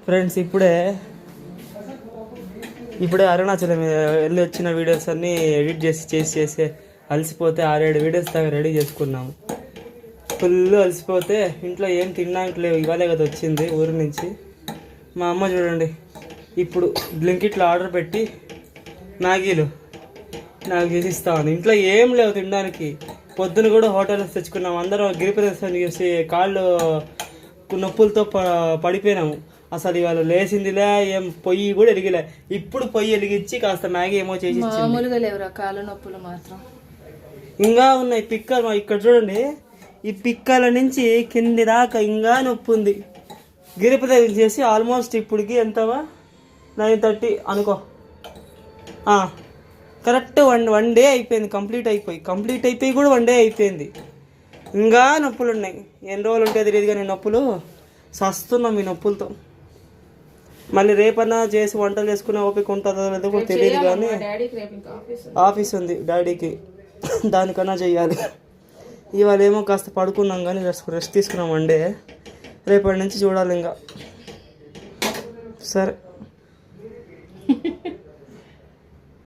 Friends ఇప్పుడే అరుణాచలం వెళ్ళి వచ్చిన వీడియోస్ అన్నీ ఎడిట్ చేసి అలసిపోతే 6-7 వీడియోస్ దాకా రెడీ చేసుకున్నాము. ఫుల్ అలసిపోతే ఇంట్లో ఏం తినడానికి లేవు. ఇవాళే కదా వచ్చింది ఊరి నుంచి. మా అమ్మ చూడండి ఇప్పుడు బ్లింకిట్లో ఆర్డర్ పెట్టి మ్యాగీలు నాకు చేసి ఇస్తా ఉంది. ఇంట్లో ఏం లేవు తినడానికి. పొద్దున కూడా హోటల్స్ తెచ్చుకున్నాము. అందరం గిరిప్రదర్శన చూసి కాళ్ళు నొప్పులతో పడిపోయినాము. అసలు ఇవాళ లేచిందిలే, ఏం పొయ్యి కూడా ఎలిగిలే. ఇప్పుడు పొయ్యి ఎలిగించి కాస్త మ్యాగీ ఏమో చేసి మామూలుగా లేవురా కాళ్ళ నొప్పులు మాత్రం ఇంకా ఉన్నాయి. పిక్కలు ఇక్కడ చూడండి, ఈ పిక్కల నుంచి కింది దాకా ఇంకా నొప్పి ఉంది. గిరిప్రదర్శన చేసి ఆల్మోస్ట్ ఇప్పటికి ఎంతవా 9:30 అనుకో. కరెక్ట్ వన్ డే అయిపోయింది. కంప్లీట్ అయిపోయి కూడా 1 డే అయిపోయింది. ఇంకా నొప్పులు ఉన్నాయి. ఎన్ని రోజులు ఉంటే తెలియదు కానీ నొప్పులు సస్తున్నాం ఈ నొప్పులతో. మళ్ళీ రేపన్నా చేసి వంటలు చేసుకునే ఓపిక ఉంటుందో లేదో కూడా తెలియదు కానీ ఆఫీస్ ఉంది డాడీకి, దానికన్నా చెయ్యాలి. ఇవాళ ఏమో కాస్త పడుకున్నాం కానీ రెస్ట్ తీసుకున్నాం 1 డే. రేపటి నుంచి చూడాలి ఇంకా. సరే